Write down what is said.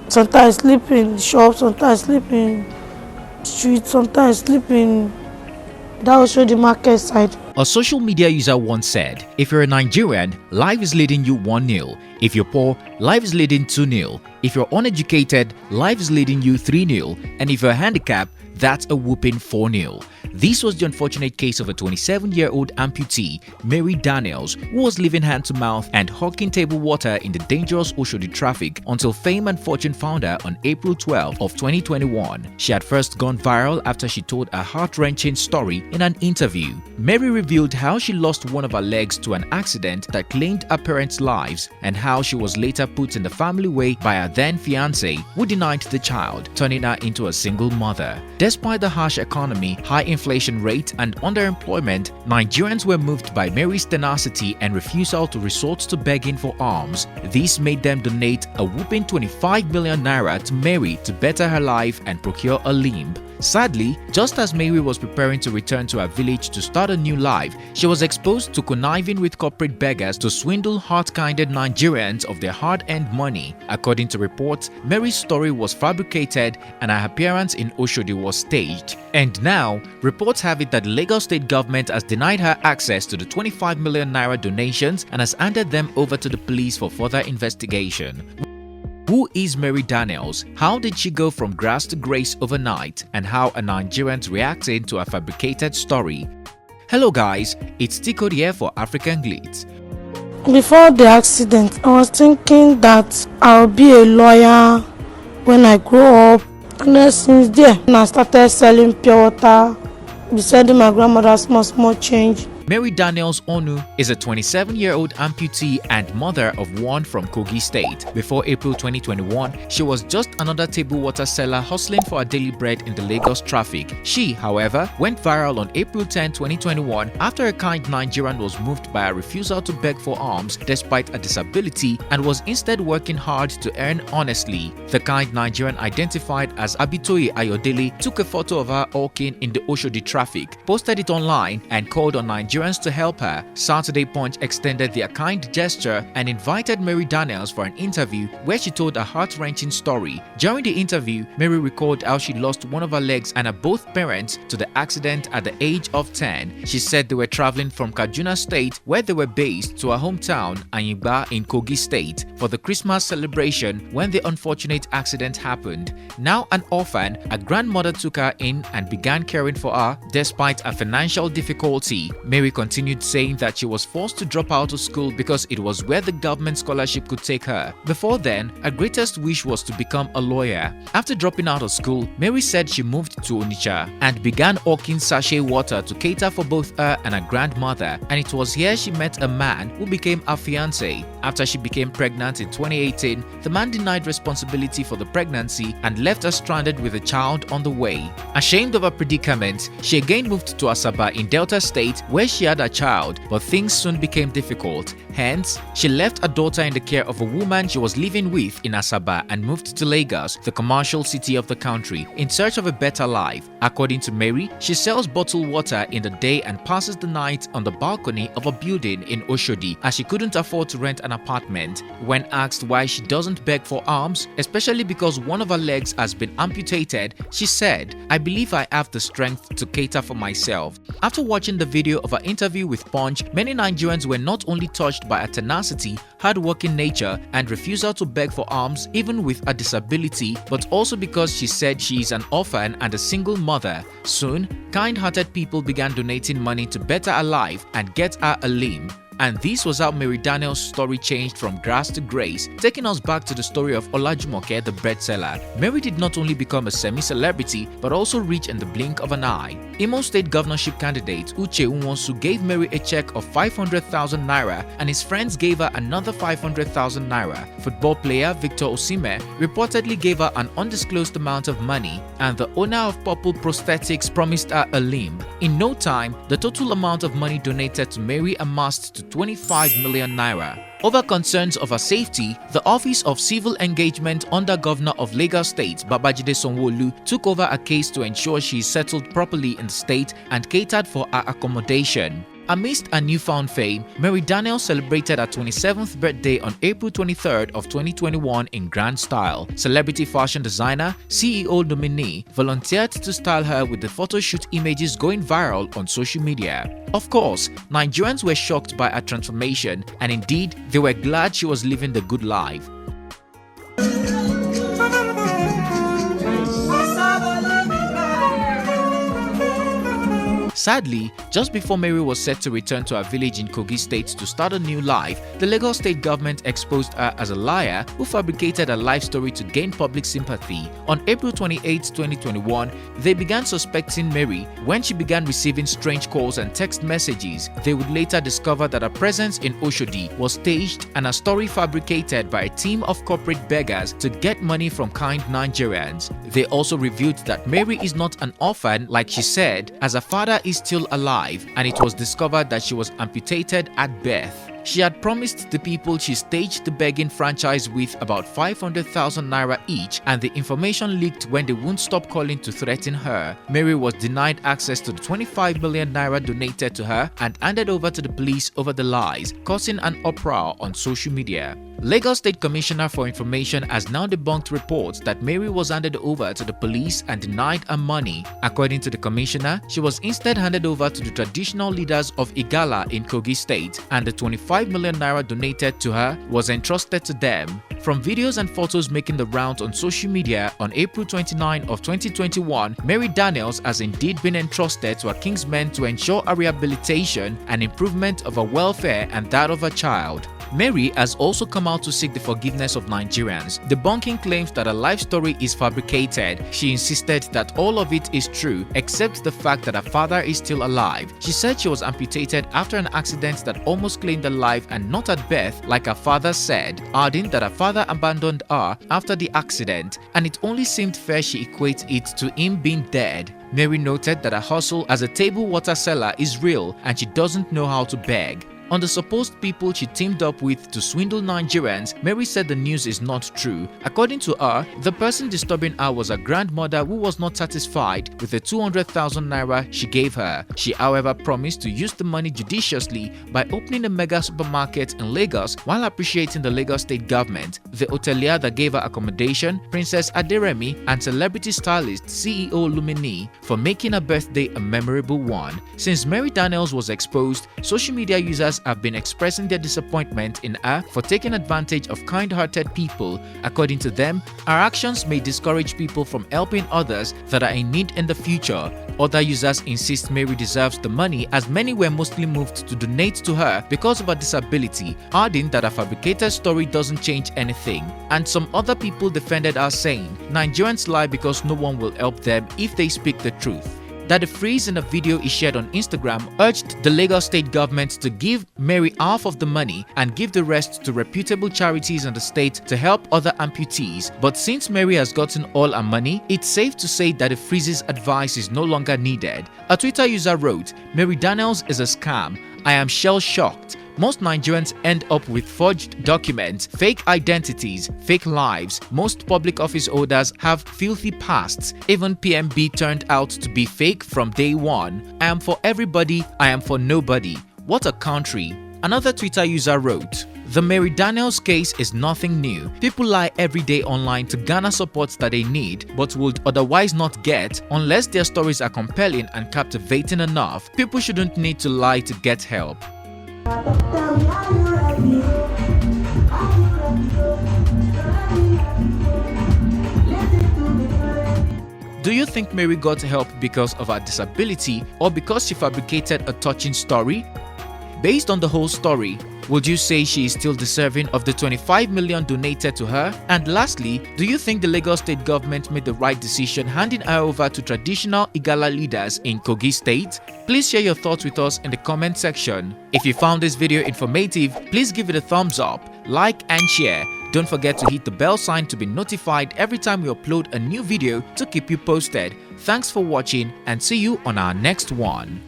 Sometimes I sleep in shop, sometimes I sleep in street, sometimes I sleep in that also the market side. A social media user once said, if you're a Nigerian, life is leading you 1-0. If you're poor, life is leading 2-0. If you're uneducated, life is leading you 3-0. And if you're handicapped, that's a whooping 4-0. This was the unfortunate case of a 27-year-old amputee, Mary Daniels, who was living hand-to-mouth and hawking table water in the dangerous Oshodi traffic until fame and fortune found her on April 12 of 2021. She had first gone viral after she told a heart-wrenching story in an interview. Mary revealed how she lost one of her legs to an accident that claimed her parents' lives and how she was later put in the family way by her then-fiancé, who denied the child, turning her into a single mother. Despite the harsh economy, high inflation rate and underemployment, Nigerians were moved by Mary's tenacity and refusal to resort to begging for alms. This made them donate a whopping 25 million naira to Mary to better her life and procure a limb. Sadly, just as Mary was preparing to return to her village to start a new life, she was exposed to conniving with corporate beggars to swindle hard-kinded Nigerians of their hard-earned money. According to reports, Mary's story was fabricated and her appearance in Oshodi was staged. And now, reports have it that the Lagos state government has denied her access to the 25 million naira donations and has handed them over to the police for further investigation. Who is Mary Daniels? How did she go from grass to grace overnight? And how are Nigerians reacting to a fabricated story? Hello guys, it's TCode here for African Glitz. Before the accident, I was thinking that I'll be a lawyer when I grow up. And then since there, I started selling pure water, be sending my grandmother small change. Mary Daniels Onu is a 27-year-old amputee and mother of one from Kogi State. Before April 2021, she was just another table water seller hustling for her daily bread in the Lagos traffic. She, however, went viral on April 10, 2021 after a kind Nigerian was moved by a refusal to beg for alms despite a disability and was instead working hard to earn honestly. The kind Nigerian, identified as Abitoye Ayodele, took a photo of her hawking in the Oshodi traffic, posted it online and called on Nigerians to help her. Saturday Punch extended their kind gesture and invited Mary Daniels for an interview where she told a heart-wrenching story. During the interview, Mary recalled how she lost one of her legs and her both parents to the accident at the age of 10. She said they were traveling from Kaduna State, where they were based, to her hometown, Anyigba in Kogi State, for the Christmas celebration when the unfortunate accident happened. Now an orphan, her grandmother took her in and began caring for her despite a financial difficulty. Mary continued saying that she was forced to drop out of school because it was where the government scholarship could take her. Before then, her greatest wish was to become a lawyer. After dropping out of school, Mary said she moved to Onitsha and began hawking sachet water to cater for both her and her grandmother, and it was here she met a man who became her fiancé. After she became pregnant in 2018, the man denied responsibility for the pregnancy and left her stranded with a child on the way. Ashamed of her predicament, she again moved to Asaba in Delta State, where she had a child, but things soon became difficult. Hence, she left her daughter in the care of a woman she was living with in Asaba and moved to Lagos, the commercial city of the country, in search of a better life. According to Mary, she sells bottled water in the day and passes the night on the balcony of a building in Oshodi as she couldn't afford to rent an apartment. When asked why she doesn't beg for alms, especially because one of her legs has been amputated, she said, "I believe I have the strength to cater for myself." After watching the video of her interview with Punch, many Nigerians were not only touched by her tenacity, hard-working nature, and refusal to beg for alms even with a disability, but also because she said she is an orphan and a single mother. Soon, kind-hearted people began donating money to better her life and get her a limb. And this was how Mary Daniels' story changed from grass to grace, taking us back to the story of Olajumoke, the bread seller. Mary did not only become a semi-celebrity, but also rich in the blink of an eye. Imo State governorship candidate Uche Nwosu gave Mary a check of 500,000 naira and his friends gave her another 500,000 naira. Football player Victor Osimhen reportedly gave her an undisclosed amount of money, and the owner of Purple Prosthetics promised her a limb. In no time, the total amount of money donated to Mary amassed to 25 million naira. Over concerns of her safety, the Office of Civil Engagement under Governor of Lagos State, Babajide Sanwo-Olu, took over a case to ensure she is settled properly in the state and catered for her accommodation. Amidst her newfound fame, Mary Daniels celebrated her 27th birthday on April 23rd of 2021 in grand style. Celebrity fashion designer, CEO nominee, volunteered to style her with the photo shoot images going viral on social media. Of course, Nigerians were shocked by her transformation, and indeed, they were glad she was living the good life. Sadly, just before Mary was set to return to her village in Kogi State to start a new life, the Lagos State government exposed her as a liar who fabricated her life story to gain public sympathy. On April 28, 2021, they began suspecting Mary when she began receiving strange calls and text messages. They would later discover that her presence in Oshodi was staged and a story fabricated by a team of corporate beggars to get money from kind Nigerians. They also revealed that Mary is not an orphan like she said, as her father is still alive, and it was discovered that she was amputated at birth. She had promised the people she staged the begging franchise with about 500,000 naira each, and the information leaked when they wouldn't stop calling to threaten her. Mary was denied access to the 25 million naira donated to her and handed over to the police over the lies, causing an uproar on social media. Lagos State Commissioner for Information has now debunked reports that Mary was handed over to the police and denied her money. According to the commissioner, she was instead handed over to the traditional leaders of Igala in Kogi State, and the 25 million naira donated to her was entrusted to them. From videos and photos making the rounds on social media, on April 29 of 2021, Mary Daniels has indeed been entrusted to her kinsmen to ensure her rehabilitation and improvement of her welfare and that of her child. Mary has also come out to seek the forgiveness of Nigerians, debunking claims that her life story is fabricated. She insisted that all of it is true, except the fact that her father is still alive. She said she was amputated after an accident that almost claimed her life and not at birth, like her father said, adding that her father abandoned her after the accident, and it only seemed fair she equates it to him being dead. Mary noted that her hustle as a table water seller is real and she doesn't know how to beg. On the supposed people she teamed up with to swindle Nigerians, Mary said the news is not true. According to her, the person disturbing her was her grandmother who was not satisfied with the 200,000 naira she gave her. She, however, promised to use the money judiciously by opening a mega supermarket in Lagos while appreciating the Lagos State government, the hotelier that gave her accommodation, Princess Aderemi, and celebrity stylist CEO Lumini for making her birthday a memorable one. Since Mary Daniels was exposed, social media users have been expressing their disappointment in her for taking advantage of kind-hearted people. According to them, her actions may discourage people from helping others that are in need in the future. Other users insist Mary deserves the money, as many were mostly moved to donate to her because of her disability, adding that her fabricated story doesn't change anything. And some other people defended her, saying Nigerians lie because no one will help them if they speak the truth. That the freeze in a video he shared on Instagram urged the Lagos State government to give Mary half of the money and give the rest to reputable charities in the state to help other amputees. But since Mary has gotten all her money, it's safe to say that the freeze's advice is no longer needed. A Twitter user wrote, "Mary Daniels is a scam. I am shell-shocked. Most Nigerians end up with forged documents, fake identities, fake lives. Most public office holders have filthy pasts. Even PMB turned out to be fake from day one. I am for everybody, I am for nobody. What a country." Another Twitter user wrote, "The Mary Daniels case is nothing new. People lie every day online to garner support that they need but would otherwise not get unless their stories are compelling and captivating enough. People shouldn't need to lie to get help." Do you think Mary got help because of her disability or because she fabricated a touching story? Based on the whole story, would you say she is still deserving of the 25 million donated to her? And lastly, do you think the Lagos State government made the right decision handing her over to traditional Igala leaders in Kogi State? Please share your thoughts with us in the comment section. If you found this video informative, please give it a thumbs up, like and share. Don't forget to hit the bell sign to be notified every time we upload a new video to keep you posted. Thanks for watching and see you on our next one.